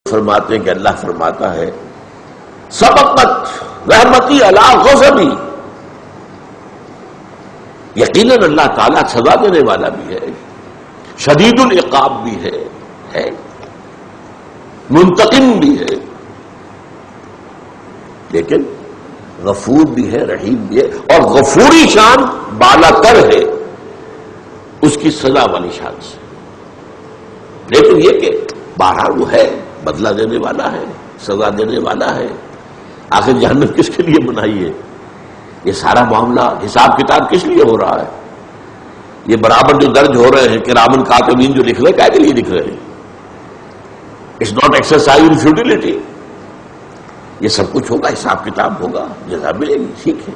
فرماتے ہیں کہ اللہ فرماتا ہے سبقت رحمتی علی غضبی، یقیناً اللہ تعالیٰ سزا دینے والا بھی ہے، شدید العقاب بھی ہے منتقم بھی ہے، لیکن غفور بھی ہے، رحیم بھی ہے، اور غفوری شان بالا تر ہے اس کی سزا والی شان سے۔ لیکن یہ کہ بہرحال وہ ہے، بدلہ دینے والا ہے، سزا دینے والا ہے۔ آخر جہنم کس کے لیے بنائی ہے؟ یہ سارا معاملہ حساب کتاب کس لیے ہو رہا ہے؟ یہ برابر جو درج ہو رہے ہیں کرامن کاتبین جو لکھ رہے ہیں، کیا کے لیے لکھ رہے ہیں؟ It's not exercise in futility, یہ سب کچھ ہوگا، حساب کتاب ہوگا، جزا ملے گی، ٹھیک ہے۔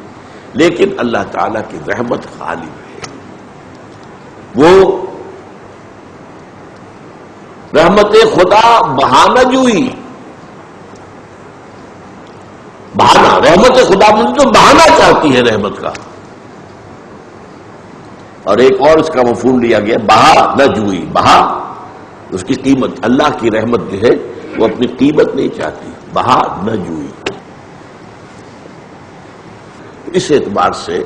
لیکن اللہ تعالیٰ کی رحمت غالب ہے، وہ رحمت خدا بہانہ جوئی، بہانہ رحمت خدا مجھ تو بہانہ چاہتی ہے رحمت کا، اور ایک اور اس کا مفہوم لیا گیا بہا نہ جوئی، بہا اس کی قیمت، اللہ کی رحمت جو ہے وہ اپنی قیمت نہیں چاہتی، بہا نہ جوئی۔ اس اعتبار سے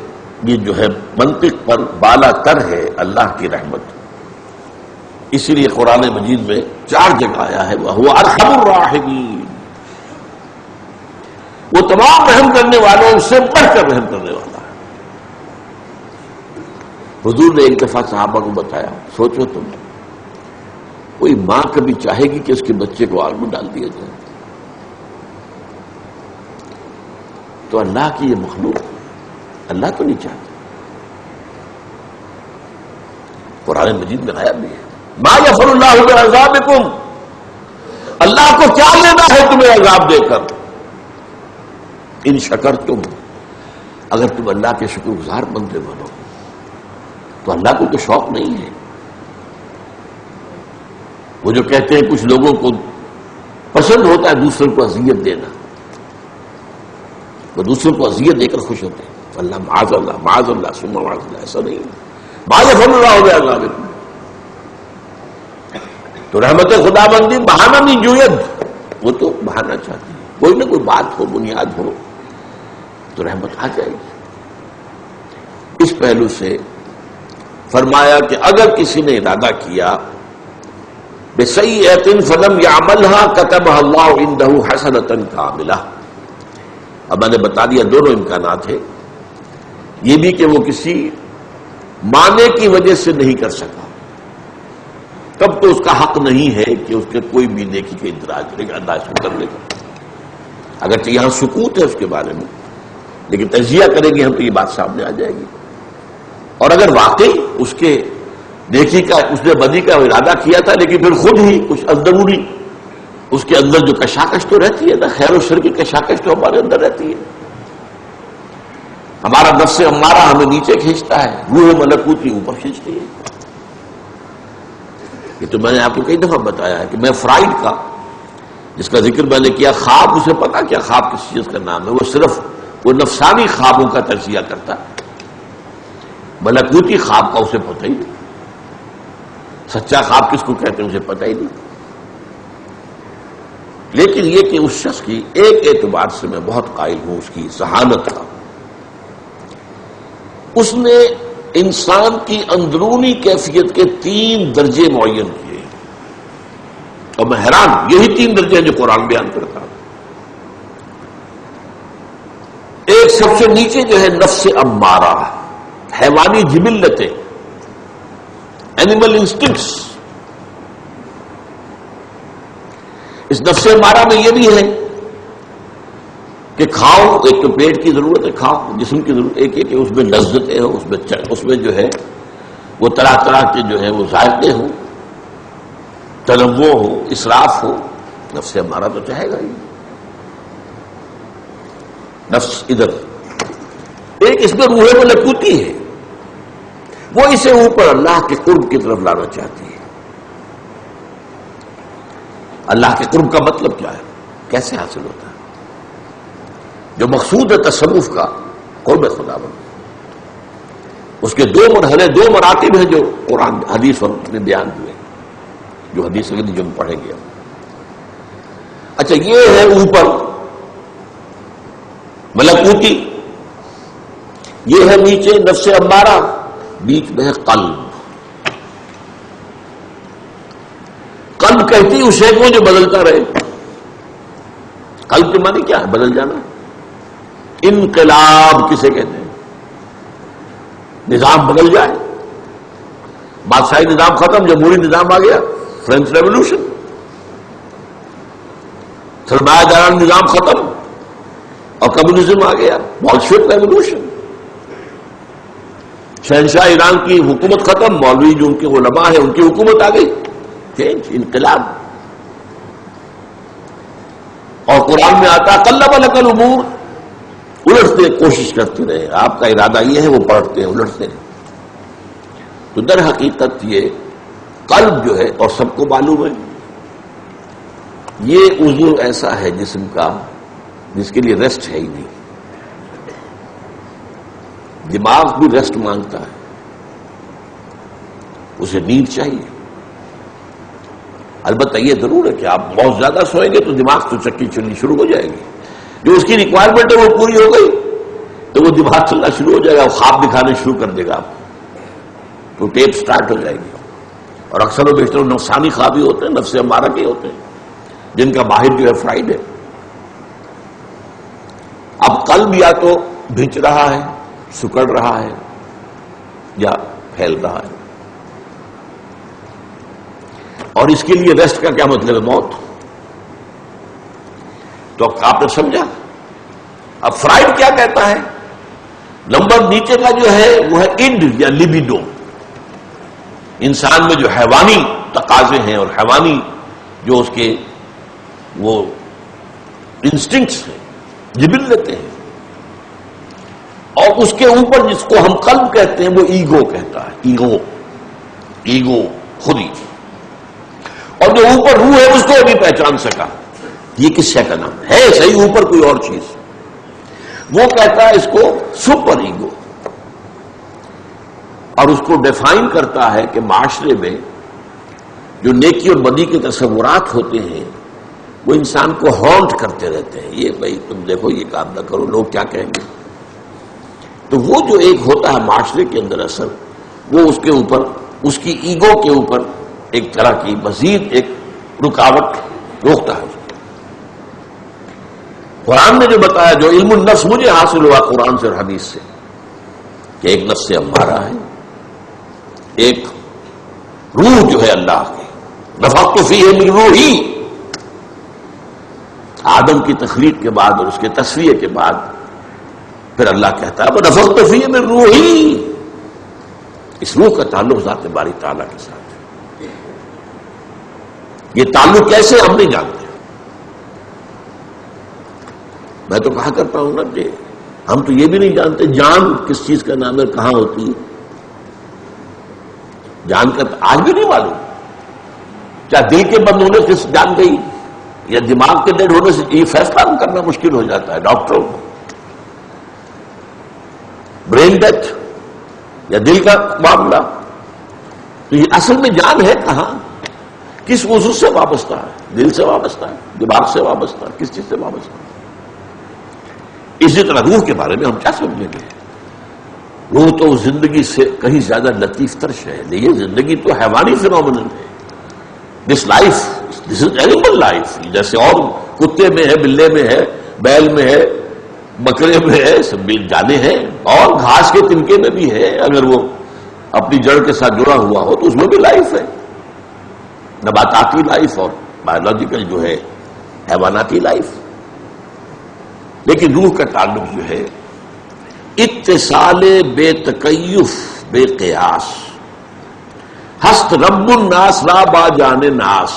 یہ جو ہے منطق پر بالا تر ہے اللہ کی رحمت، اسی لیے قرآن مجید میں 4 جگہ آیا ہے وَهُوَ أَرْحَمُ الرَّاحِمِينَ، وہ تمام رحم کرنے والوں سے بڑھ کر رحم کرنے والا ہے۔ حضور نے ایک دفعہ صحابہ کو بتایا، سوچو تم، کوئی ماں کبھی چاہے گی کہ اس کے بچے کو آگ میں ڈال دیا جائے؟ تو اللہ کی یہ مخلوق، اللہ تو نہیں چاہتا۔ قرآن مجید میں آیا بھی ہے ما یفعل اللہ بعذابکم، اللہ کو کیا لینا ہے تمہیں عذاب دے کر، ان شکرتم، اگر تم اللہ کے شکر گزار بندے بنو تو اللہ کو تو شوق نہیں ہے۔ وہ جو کہتے ہیں کچھ لوگوں کو پسند ہوتا ہے دوسروں کو اذیت دینا، وہ دوسروں کو اذیت دے کر خوش ہوتے ہیں، اللہ معاذ اللہ معاذ اللہ ثم معاذ اللہ، ایسا نہیں ہے۔ ما یفعل اللہ بعذابکم، تو رحمت خدا بندی بہانہ نہیں جوید، وہ تو بہانہ چاہتی ہے، کوئی نہ کوئی بات ہو، بنیاد ہو تو رحمت آ جائے گی۔ اس پہلو سے فرمایا کہ اگر کسی نے ارادہ کیا بسیئۃ فلم یعملها کتبها اللہ عندہ حسنۃ کاملہ، اب میں نے بتا دیا دونوں امکانات ہیں، یہ بھی کہ وہ کسی معنی کی وجہ سے نہیں کر سکا، تب تو اس کا حق نہیں ہے کہ اس کے کوئی بھی نیکی کا اندراج کرے گا، انداز کر لے گا، اگرچہ یہاں سکوت ہے اس کے بارے میں، لیکن تجزیہ کریں گے ہم تو یہ بات سامنے آ جائے گی۔ اور اگر واقعی اس کے نیکی کا، اس نے بدی کا ارادہ کیا تھا لیکن پھر خود ہی کچھ اندرونی اس کے اندر جو کشاکش تو رہتی ہے نا، خیر و شر کی کشاکش تو ہمارے اندر رہتی ہے، ہمارا نفس امارہ ہمیں نیچے کھینچتا ہے، روح ملکوتی اوپر کھینچتی ہے۔ یہ تو میں نے آپ کو کئی دفعہ بتایا ہے کہ میں فرائڈ کا، جس کا ذکر میں نے کیا، خواب، اسے پتا کیا خواب کس چیز کا نام ہے، وہ صرف وہ نفسانی خوابوں کا تجزیہ کرتا ہے، ملکوتی خواب کا اسے پتہ ہی نہیں، سچا خواب کس کو کہتے ہیں اسے پتہ ہی نہیں۔ لیکن یہ کہ اس شخص کی ایک اعتبار سے میں بہت قائل ہوں اس کی ذہانت کا، اس نے انسان کی اندرونی کیفیت کے 3 درجے معین کیے، اور میں حیران، یہی 3 درجے ہیں جو قرآن بیان کرتا ہے۔ ایک سب سے نیچے جو ہے نفس امارہ، حیوانی جبلتیں، اینیمل انسٹنکٹس، اس نفس امارہ میں یہ بھی ہے کہ کھاؤ، ایک تو پیٹ کی ضرورت ہے، کھاؤ، جسم کی ضرورت، ایک ہے کہ اس میں لذتیں ہو، اس میں جو ہے وہ طرح طرح کے جو ہے وہ ذائقے ہوں، تنوع ہو، اسراف ہو، نفس امارہ تو چاہے گا ہی۔ نفس ادھر، ایک اس میں روح ملکوتی ہے، وہ اسے اوپر اللہ کے قرب کی طرف لانا چاہتی ہے۔ اللہ کے قرب کا مطلب کیا ہے، کیسے حاصل ہوتا ہے؟ جو مقصود ہے تصوف کا، قرب خدا بند، اس کے 2 مرحلے، 2 مراتب ہیں جو قرآن حدیث میں بیان ہوئے، جو حدیث جو ہم پڑھیں گے۔ اچھا یہ ہے اوپر ملکوتی، یہ ہے نیچے نفس امارہ، بیچ میں ہے قلب. قلب کہتی اسے کو جو بدلتا رہے. قلب کے معنی کیا ہے؟ بدل جانا. انقلاب کسے کہتے ہیں؟ نظام بدل جائے. بادشاہی نظام ختم، جمہوری نظام آ گیا، فرینچ ریولوشن. سرمایہ دارانہ نظام ختم اور کمیونزم آ گیا، بولشوک ریولوشن. شہنشاہ ایران کی حکومت ختم، مولوی جو ان کے علماء ہیں ان کی حکومت آ گئی. چینج، انقلاب. اور قرآن میں آتا قلب لک الامور، الٹتے کوشش کرتے رہے. آپ کا ارادہ یہ ہے، وہ پلٹتے ہیں، الٹتے ہیں. تو در حقیقت یہ قلب جو ہے، اور سب کو معلوم ہے، یہ عضو ایسا ہے جسم کا جس کے لیے ریسٹ ہے ہی نہیں. دماغ بھی ریسٹ مانگتا ہے، اسے نیند چاہیے. البتہ یہ ضرور ہے کہ آپ بہت زیادہ سوئیں گے تو دماغ تو چکی چلنی شروع ہو جائے گی. جو اس کی ریکوائرمنٹ ہے وہ پوری ہو گئی تو وہ دماغ چلنا شروع ہو جائے گا، خواب دکھانے شروع کر دے گا آپ تو ٹیپ سٹارٹ ہو جائے گی. اور اکثر و بیشتر نقصانی خواب ہی ہوتے ہیں، نفس امارہ کے ہوتے ہیں، جن کا باہر جو ہے فرائیڈ ہے. اب قلب یا تو بھیج رہا ہے، سکڑ رہا ہے، یا پھیل رہا ہے. اور اس کے لیے ریسٹ کا کیا مطلب ہے؟ موت. تو آپ نے سمجھا. اب فرائڈ کیا کہتا ہے؟ نمبر نیچے کا جو ہے وہ ہے انڈ یا لیبیڈو. انسان میں جو حیوانی تقاضے ہیں اور حیوانی جو اس کے وہ انسٹنکٹس ہیں، جبلتیں ہیں. اور اس کے اوپر جس کو ہم قلب کہتے ہیں وہ ایگو کہتا ہے. ایگو خودی. اور جو اوپر روح ہے اس کو بھی پہچان سکا. یہ کس شے کا نام ہے؟ صحیح اوپر کوئی اور چیز. وہ کہتا ہے اس کو سپر ایگو. اور اس کو ڈیفائن کرتا ہے کہ معاشرے میں جو نیکی اور بدی کے تصورات ہوتے ہیں وہ انسان کو ہانٹ کرتے رہتے ہیں. یہ بھائی تم دیکھو یہ کام نہ کرو، لوگ کیا کہیں گے. تو وہ جو ایک ہوتا ہے معاشرے کے اندر اثر، وہ اس کے اوپر، اس کی ایگو کے اوپر ایک طرح کی مزید ایک رکاوٹ روکتا ہے. قرآن نے جو بتایا، جو علم النفس مجھے حاصل ہوا قرآن سے اور حدیث سے، کہ ایک نفس امارہ ہے، ایک روح جو ہے اللہ کی. نفخت فیہ من روحی. آدم کی تخلیق کے بعد اور اس کے تصفیے کے بعد پھر اللہ کہتا ہے نفخت فیہ من روحی. اس روح کا تعلق ذات باری تعالیٰ کے ساتھ ہے. یہ تعلق کیسے ہم نہیں جانتے. میں تو کہا کرتا ہوں نا کہ ہم تو یہ بھی نہیں جانتے جان کس چیز کا نام ہے، کہاں ہوتی ہے. جان کا آج بھی نہیں معلوم. کیا دل کے بند ہونے سے جان گئی یا دماغ کے ڈیڈ ہونے سے؟ یہ فیصلہ کرنا مشکل ہو جاتا ہے ڈاکٹروں کو. برین ڈیتھ یا دل کا معاملہ. تو یہ اصل میں جان ہے کہاں، کس عضو سے وابستہ ہے؟ دل سے وابستہ ہے، دماغ سے وابستہ ہے، کس چیز سے وابستہ ہے؟ اسی طرح روح کے بارے میں ہم کیا سمجھیں گے؟ روح تو زندگی سے کہیں زیادہ لطیف تر شے ہے. یہ زندگی تو حیوانی فینومینن ہے. This life, this is animal life. جیسے اور کتے میں ہے، بلے میں ہے، بیل میں ہے، بکرے میں ہے، سب جانے ہیں. اور گھاس کے تنکے میں بھی ہے، اگر وہ اپنی جڑ کے ساتھ جڑا ہوا ہو تو اس میں بھی لائف ہے. نباتاتی لائف اور بایولوجیکل جو ہے حیواناتی لائف. لیکن روح کا تعلق جو ہے اتصال بے تکیف بے قیاس. ہست رب الناس را با جان ناس.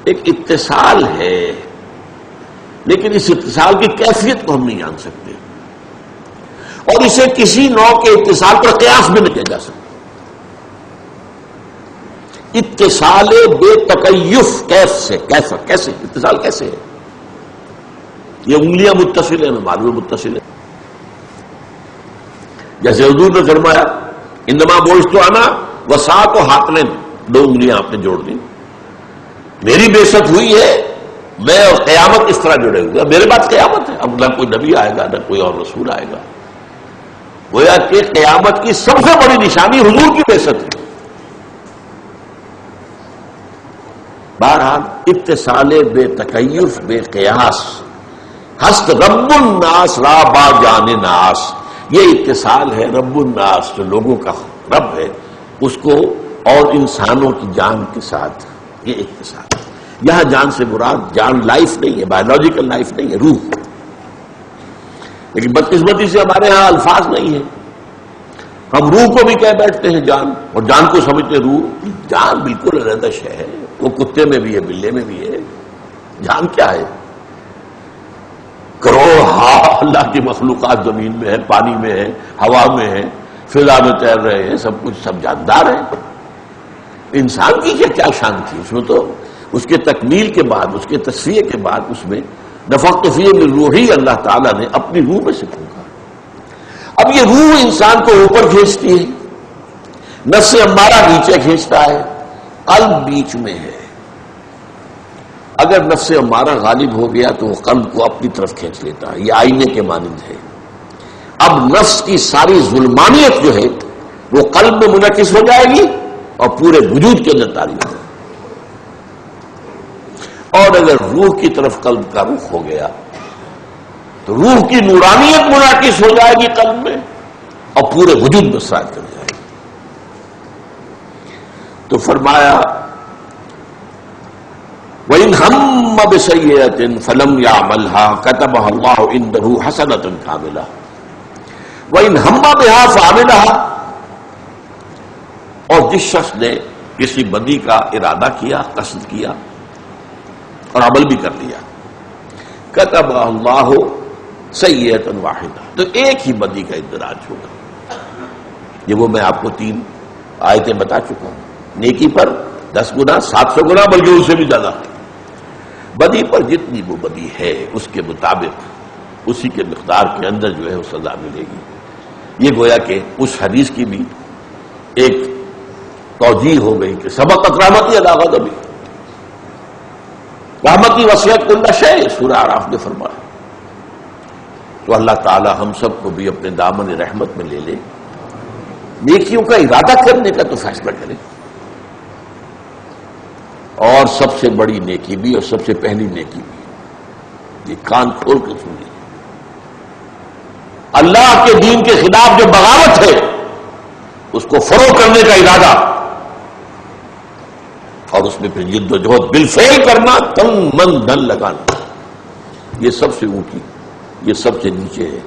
ایک اتصال ہے، لیکن اس اتصال کی کیفیت کو ہم نہیں جان سکتے، اور اسے کسی نوع کے اتصال پر قیاس بھی نہیں کیا جا سکتا. اتصال بے تکیف کیسے اتصال کیسے ہے؟ یہ انگلیاں متصل ہیں، معلوم متصل ہے. جیسے حضور نے فرمایا انما بعثت انا وساط و ہاتھن، 2 انگلیاں آپ نے جوڑ دی. میری بعثت ہوئی ہے میں اور قیامت اس طرح جڑے ہوئے. میرے بعد قیامت ہے، اب نہ کوئی نبی آئے گا نہ کوئی اور رسول آئے گا. گویا کہ قیامت کی سب سے بڑی نشانی حضور کی بعثت ہے. بہرحال اتصال بے تکیف بے قیاس، ہست رب الناس را با جان ناس، یہ اتصال ہے رب الناس جو لوگوں کا رب ہے اس کو اور انسانوں کی جان کے ساتھ. یہ اتصال یہاں جان سے مراد جان لائف نہیں ہے، بایولوجیکل لائف نہیں ہے، روح. لیکن بدقسمتی سے ہمارے ہاں الفاظ نہیں ہیں. ہم روح کو بھی کہہ بیٹھتے ہیں جان، اور جان کو سمجھتے روح. جان بالکل علیحدہ شے ہے، وہ کتے میں بھی ہے بلے میں بھی ہے. جان کیا ہے؟ کروڑ اللہ کی مخلوقات زمین میں ہے، پانی میں ہے، ہوا میں ہے، فضا میں تیر رہے ہیں، سب کچھ سب جاندار ہیں. انسان کی کیا شان تھی؟ اس میں تو اس کے تکمیل کے بعد، اس کے تصفیے کے بعد اس میں نفخت فیہ من روحی اللہ تعالیٰ نے اپنی روح میں سے پھونکا. اب یہ روح انسان کو اوپر کھینچتی ہے، نفس امارہ نیچے کھینچتا ہے، قلب بیچ میں ہے. اگر نفس امارہ غالب ہو گیا تو وہ قلب کو اپنی طرف کھینچ لیتا ہے. یہ آئینے کے مانند ہے. اب نفس کی ساری ظلمانیت جو ہے وہ قلب میں منعکس ہو جائے گی اور پورے وجود کے اندر طاری ہو جائے گی. اور اگر روح کی طرف قلب کا رخ ہو گیا تو روح کی نورانیت منعکس ہو جائے گی قلب میں اور پورے وجود میں سرایت کر جائے گی. تو فرمایا وَإِنْ هَمَّ بِسَيِّئَةٍ فَلَمْ يَعْمَلْهَا كَتَبَهَا اللَّهُ عِندَهُ حَسَنَةً كَامِلَةً وَإِنْ هَمَّ بِهَا فَعَمِلَهَا، اور جس شخص نے کسی بدی کا ارادہ کیا، قصد کیا اور عمل بھی کر لیا، كَتَبَهَا اللَّهُ سَيِّئَةً وَاحِدَةً، تو ایک ہی بدی کا اندراج ہوگا. یہ وہ میں آپ کو 3 آیتیں بتا چکا ہوں. نیکی پر 10 گنا، 700 گنا، بلکہ اس سے بھی زیادہ. بدی پر جتنی وہ بدی ہے اس کے مطابق اسی کے مقدار کے اندر جو ہے وہ سزا ملے گی. یہ گویا کہ اس حدیث کی بھی ایک توجیہ ہو گئی کہ سبقت رحمتی علی غضبی، رحمتی وسعت کل شیء، سورہ اعراف میں فرمایا. تو اللہ تعالی ہم سب کو بھی اپنے دامن رحمت میں لے لے. نیکیوں کا ارادہ کرنے کا تو فیصلہ کرے. اور سب سے بڑی نیکی بھی اور سب سے پہلی نیکی بھی، یہ کان کھول کر سنیے، اللہ کے دین کے خلاف جو بغاوت ہے اس کو فروغ کرنے کا ارادہ، اور اس میں پھر جد و جہد بالفعل کرنا، تن من دھن لگانا، یہ سب سے اونچی، یہ سب سے نیچے ہے.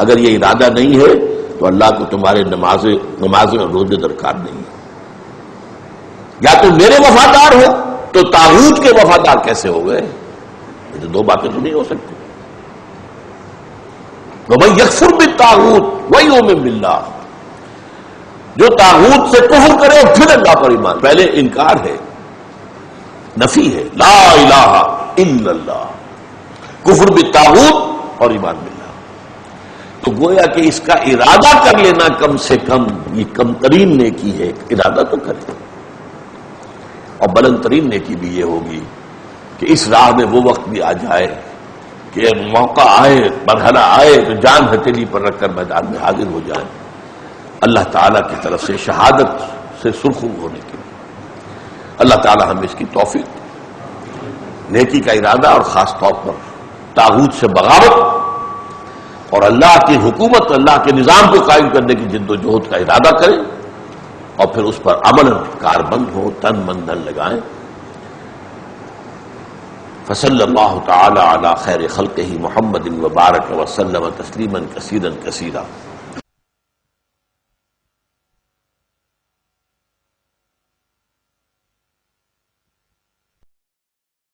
اگر یہ ارادہ نہیں ہے تو اللہ کو تمہارے نمازیں اور روزے درکار نہیں ہے. یا تم میرے وفادار ہو تو طاغوت کے وفادار کیسے ہو گئے؟ یہ تو 2 باتیں تو نہیں ہو سکتی. وَمَن يَكْفُرْ بِالطَّاغُوتِ وَيُؤْمِن بِاللَّهِ، جو طاغوت سے کفر کرے اور پھر اللہ پر ایمان، پہلے انکار ہے، نفی ہے، لا الہ الا اللہ، کفر بالطاغوت اور ایمان باللہ. تو گویا کہ اس کا ارادہ کر لینا کم سے کم یہ کم ترین نیکی ہے. ارادہ تو کرے. اور بلند ترین نیکی بھی یہ ہوگی کہ اس راہ میں وہ وقت بھی آ جائے کہ موقع آئے، مرحلہ آئے تو جان ہتھیلی پر رکھ کر میدان میں حاضر ہو جائے اللہ تعالیٰ کی طرف سے شہادت سے سرخرو ہونے کے لیے. اللہ تعالیٰ ہمیں اس کی توفیق، نیکی کا ارادہ اور خاص طور پر طاغوت سے بغاوت اور اللہ کی حکومت، اللہ کے نظام کو قائم کرنے کی جد و جہد کا ارادہ کریں اور پھر اس پر عمل کاربند ہو، تن من دھن لگائیں. فصلی اللہ تعالی علی خیر خلقہ محمد وبارک وسلم تسلیما کثیرا کثیرا.